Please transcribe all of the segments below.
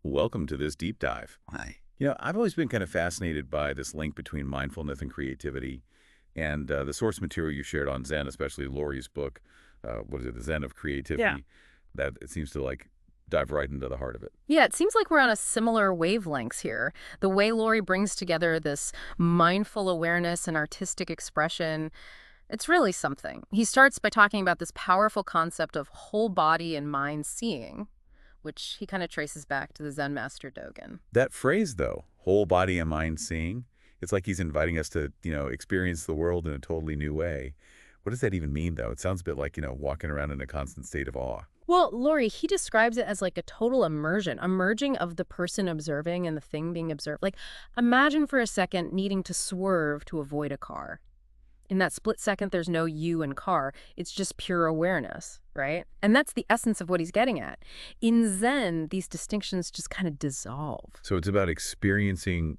Welcome to this deep dive. Hi. I've always been kind of fascinated by this link between mindfulness and creativity, and the source material you shared on Zen, especially Loori's book, what is it, The Zen of Yeah. Creativity, that it seems to dive right into the heart of it. Yeah, it seems like we're on a similar wavelengths here. The way Lori brings together this mindful awareness and artistic expression, it's really something. He starts by talking about this powerful concept of whole body and mind seeing, which he kind of traces back to the Zen master Dogen. That phrase, though, whole body and mind seeing, it's like he's inviting us to, experience the world in a totally new way. What does that even mean, though? It sounds a bit like, walking around in a constant state of awe. Well, Lori, he describes it as like a total immersion, a merging of the person observing and the thing being observed. Like, imagine for a second needing to swerve to avoid a car. In that split second, there's no you and car. It's just pure awareness, right? And that's the essence of what he's getting at. In Zen, these distinctions just kind of dissolve. So it's about experiencing,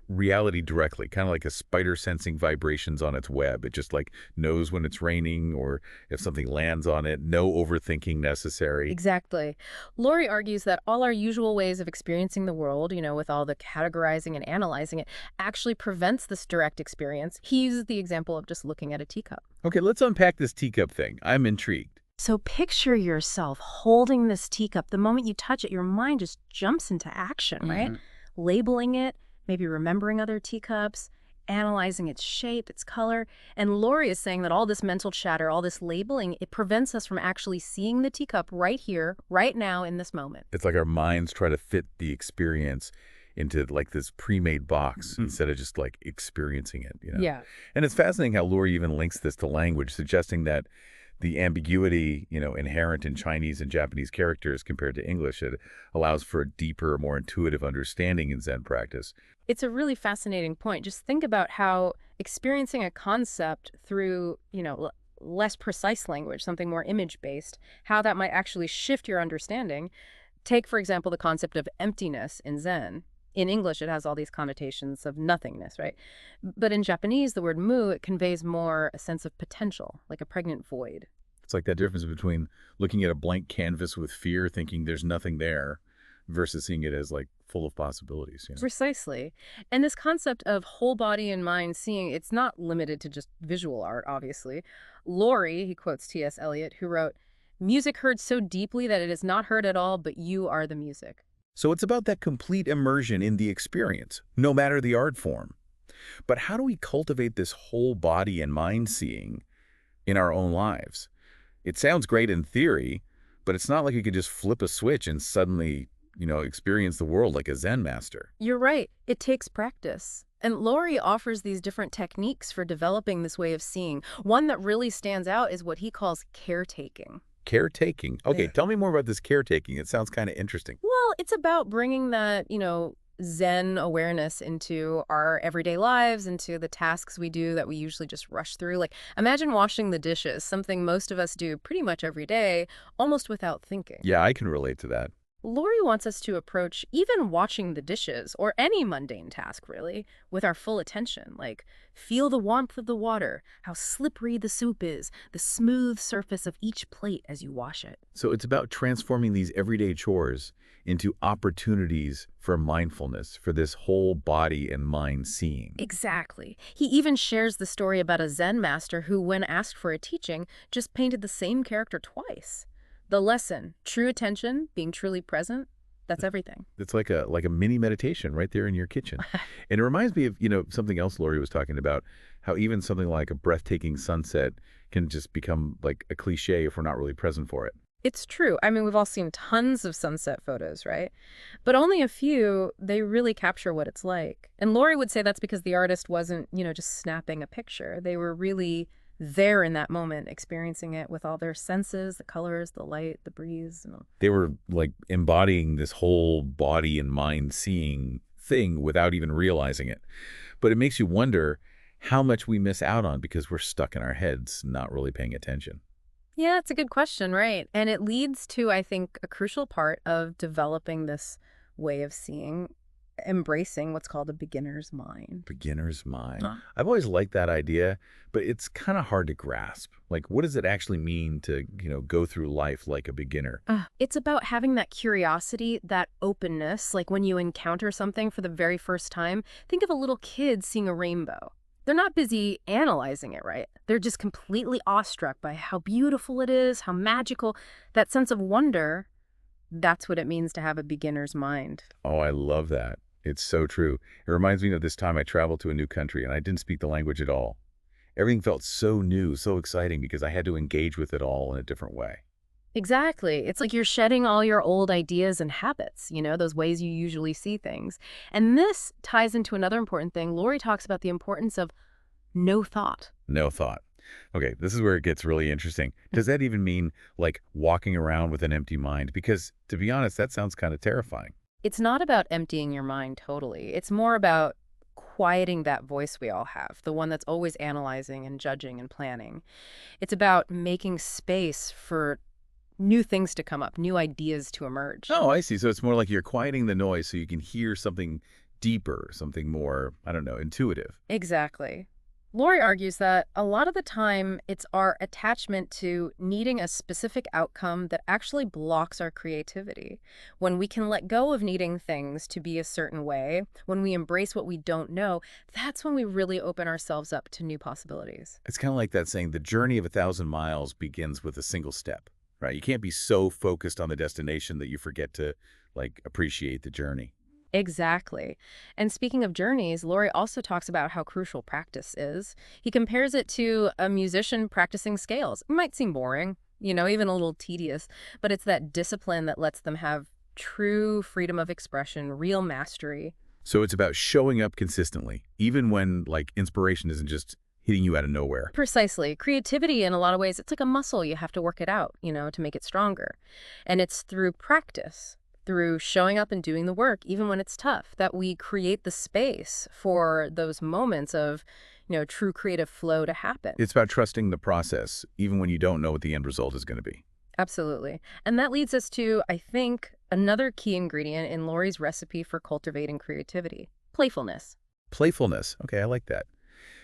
reality directly, kind of like a spider sensing vibrations on its web. It just, knows when it's raining or if something lands on it. No overthinking necessary. Exactly. Laurie argues that all our usual ways of experiencing the world, with all the categorizing and analyzing it, actually prevents this direct experience. He uses the example of just looking at a teacup. Okay, let's unpack this teacup thing. I'm intrigued. So picture yourself holding this teacup. The moment you touch it, your mind just jumps into action, right? Labeling it, maybe remembering other teacups, analyzing its shape, its color. And Lori is saying that all this mental chatter, all this labeling, it prevents us from actually seeing the teacup right here, right now, in this moment. It's like our minds try to fit the experience into this pre-made box instead of just experiencing it. Yeah. And it's fascinating how Loori even links this to language, suggesting that the ambiguity, inherent in Chinese and Japanese characters compared to English, it allows for a deeper, more intuitive understanding in Zen practice. It's a really fascinating point. Just think about how experiencing a concept through, less precise language, something more image-based, how that might actually shift your understanding. Take, for example, the concept of emptiness in Zen. In English, it has all these connotations of nothingness, right? But in Japanese, the word mu, it conveys more a sense of potential, like a pregnant void. It's like that difference between looking at a blank canvas with fear, thinking there's nothing there, versus seeing it as full of possibilities. Precisely. And this concept of whole body and mind seeing, it's not limited to just visual art, obviously. Laurie, he quotes T.S. Eliot, who wrote, "Music heard so deeply that it is not heard at all, but you are the music." So it's about that complete immersion in the experience, no matter the art form. But how do we cultivate this whole body and mind seeing in our own lives? It sounds great in theory, but it's not like you could just flip a switch and suddenly, experience the world like a Zen master. You're right. It takes practice. And Laurie offers these different techniques for developing this way of seeing. One that really stands out is what he calls caretaking. Caretaking. Okay, Yeah. tell me more about this caretaking. It sounds kind of interesting. Well, it's about bringing that, Zen awareness into our everyday lives, into the tasks we do that we usually just rush through. Like, imagine washing the dishes, something most of us do pretty much every day, almost without thinking. Yeah, I can relate to that. Lori wants us to approach even washing the dishes, or any mundane task really, with our full attention. Like, feel the warmth of the water, how slippery the soup is, the smooth surface of each plate as you wash it. So it's about transforming these everyday chores into opportunities for mindfulness, for this whole body and mind seeing. Exactly. He even shares the story about a Zen master who, when asked for a teaching, just painted the same character twice. The lesson, true attention, being truly present, that's everything. It's like a mini meditation right there in your kitchen. And it reminds me of, something else Lori was talking about, how even something like a breathtaking sunset can just become like a cliche if we're not really present for it. It's true. I mean, we've all seen tons of sunset photos, right? But only a few, they really capture what it's like. And Lori would say that's because the artist wasn't, just snapping a picture. They were really there in that moment, experiencing it with all their senses, the colors, the light, the breeze. They were embodying this whole body and mind seeing thing without even realizing it. But it makes you wonder how much we miss out on because we're stuck in our heads, not really paying attention. Yeah, it's a good question, right? And it leads to, I think, a crucial part of developing this way of seeing. embracing what's called a beginner's mind. Beginner's mind. Huh. I've always liked that idea, but it's kind of hard to grasp. Like, what does it actually mean to, go through life like a beginner? It's about having that curiosity, that openness, like when you encounter something for the very first time. Think of a little kid seeing a rainbow. They're not busy analyzing it, right? They're just completely awestruck by how beautiful it is, how magical. That sense of wonder, that's what it means to have a beginner's mind. Oh, I love that. It's so true. It reminds me of this time I traveled to a new country and I didn't speak the language at all. Everything felt so new, so exciting because I had to engage with it all in a different way. Exactly. It's like you're shedding all your old ideas and habits, those ways you usually see things. And this ties into another important thing. Lori talks about the importance of no thought. No thought. Okay, this is where it gets really interesting. Does that even mean like walking around with an empty mind? Because to be honest, that sounds kind of terrifying. It's not about emptying your mind totally. It's more about quieting that voice we all have, the one that's always analyzing and judging and planning. It's about making space for new things to come up, new ideas to emerge. Oh, I see. So it's more like you're quieting the noise so you can hear something deeper, something more, I don't know, intuitive. Exactly. Lori argues that a lot of the time it's our attachment to needing a specific outcome that actually blocks our creativity. When we can let go of needing things to be a certain way, when we embrace what we don't know, that's when we really open ourselves up to new possibilities. It's kind of like that saying, the journey of 1,000 miles begins with a single step, right? You can't be so focused on the destination that you forget to like appreciate the journey. Exactly. And speaking of journeys, Laurie also talks about how crucial practice is. He compares it to a musician practicing scales. It might seem boring, even a little tedious, but it's that discipline that lets them have true freedom of expression, real mastery. So it's about showing up consistently, even when like inspiration isn't just hitting you out of nowhere. Precisely. Creativity, in a lot of ways, it's like a muscle. You have to work it out, to make it stronger. And it's through practice, through showing up and doing the work, even when it's tough, that we create the space for those moments of, true creative flow to happen. It's about trusting the process, even when you don't know what the end result is going to be. Absolutely. And that leads us to, I think, another key ingredient in Lori's recipe for cultivating creativity: playfulness. Playfulness. Okay, I like that.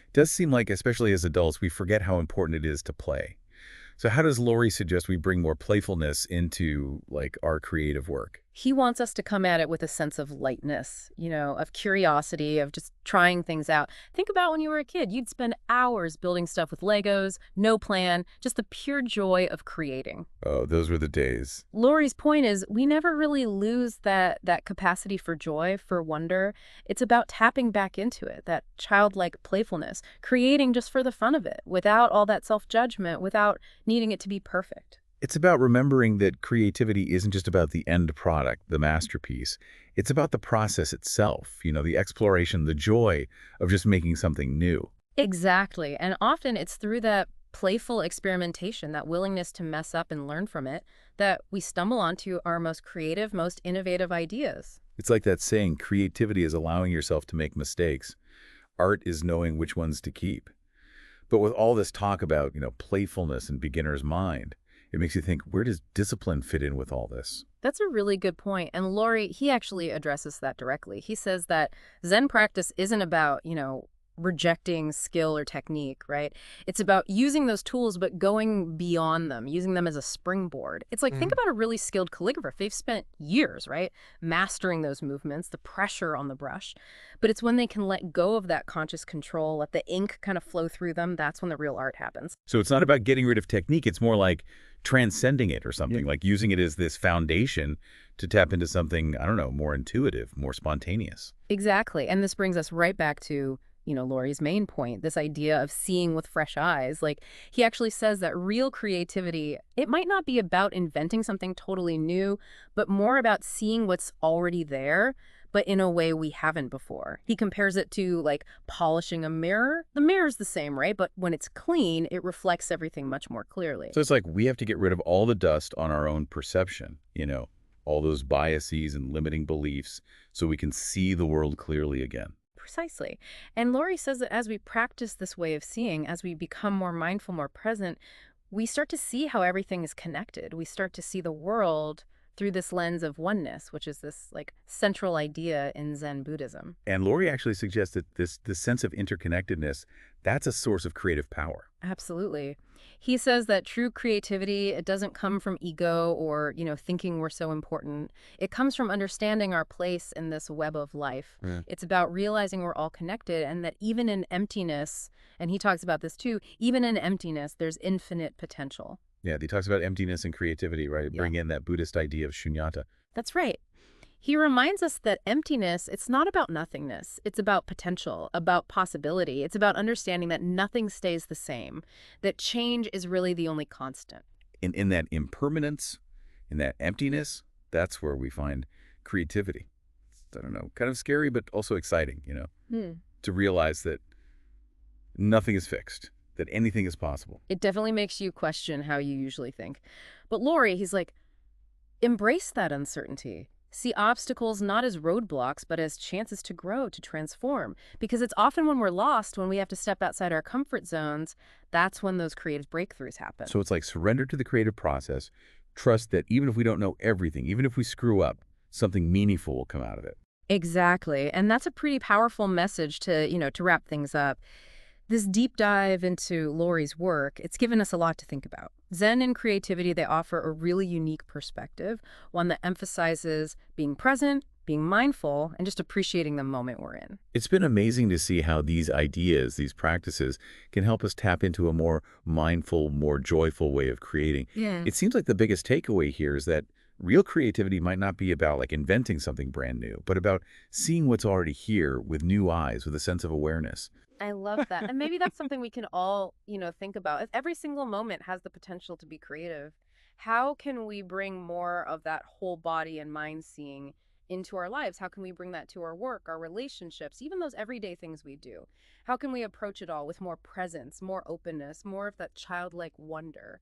It does seem like, especially as adults, we forget how important it is to play. So how does Lori suggest we bring more playfulness into like our creative work? He wants us to come at it with a sense of lightness, of curiosity, of just trying things out. Think about when you were a kid. You'd spend hours building stuff with Legos, no plan, just the pure joy of creating. Oh, those were the days. Lori's point is we never really lose that capacity for joy, for wonder. It's about tapping back into it, that childlike playfulness, creating just for the fun of it, without all that self-judgment, without needing it to be perfect. It's about remembering that creativity isn't just about the end product, the masterpiece. It's about the process itself, the exploration, the joy of just making something new. Exactly. And often it's through that playful experimentation, that willingness to mess up and learn from it, that we stumble onto our most creative, most innovative ideas. It's like that saying, creativity is allowing yourself to make mistakes. Art is knowing which ones to keep. But with all this talk about, playfulness and beginner's mind, it makes you think, where does discipline fit in with all this? That's a really good point. And Laurie, he actually addresses that directly. He says that Zen practice isn't about, rejecting skill or technique, right? It's about using those tools, but going beyond them, using them as a springboard. It's like, think about a really skilled calligrapher. They've spent years, right, mastering those movements, the pressure on the brush. But it's when they can let go of that conscious control, let the ink kind of flow through them, that's when the real art happens. So it's not about getting rid of technique. It's more like transcending it or something, like using it as this foundation to tap into something, I don't know, more intuitive, more spontaneous. Exactly. And this brings us right back to Laurie's main point, this idea of seeing with fresh eyes. Like, he actually says that real creativity, it might not be about inventing something totally new, but more about seeing what's already there, but in a way we haven't before. He compares it to like polishing a mirror. The mirror's the same, right? But when it's clean, it reflects everything much more clearly. So it's like we have to get rid of all the dust on our own perception, all those biases and limiting beliefs so we can see the world clearly again. Precisely. And Laurie says that as we practice this way of seeing, as we become more mindful, more present, we start to see how everything is connected. We start to see the world through this lens of oneness, which is this like central idea in Zen Buddhism. And Laurie actually suggests that this sense of interconnectedness, that's a source of creative power. Absolutely. He says that true creativity, it doesn't come from ego or, thinking we're so important. It comes from understanding our place in this web of life. Yeah. It's about realizing we're all connected and that even in emptiness, and he talks about this too, even in emptiness, there's infinite potential. Yeah, he talks about emptiness and creativity, right? Yeah. Bring in that Buddhist idea of shunyata. That's right. He reminds us that emptiness, it's not about nothingness. It's about potential, about possibility. It's about understanding that nothing stays the same, that change is really the only constant. In that impermanence, in that emptiness, that's where we find creativity. I don't know, kind of scary, but also exciting, Hmm. to realize that nothing is fixed, that anything is possible. It definitely makes you question how you usually think. But Lori, he's like, embrace that uncertainty. See obstacles not as roadblocks, but as chances to grow, to transform. Because it's often when we're lost, when we have to step outside our comfort zones, that's when those creative breakthroughs happen. So it's like surrender to the creative process, trust that even if we don't know everything, even if we screw up, something meaningful will come out of it. Exactly. And that's a pretty powerful message to wrap things up. This deep dive into Lori's work, it's given us a lot to think about. Zen and creativity, they offer a really unique perspective, one that emphasizes being present, being mindful, and just appreciating the moment we're in. It's been amazing to see how these ideas, these practices, can help us tap into a more mindful, more joyful way of creating. Yeah. It seems like the biggest takeaway here is that real creativity might not be about like inventing something brand new, but about seeing what's already here with new eyes, with a sense of awareness. I love that. And maybe that's something we can all, think about. If every single moment has the potential to be creative, how can we bring more of that whole body and mind seeing into our lives? How can we bring that to our work, our relationships, even those everyday things we do? How can we approach it all with more presence, more openness, more of that childlike wonder?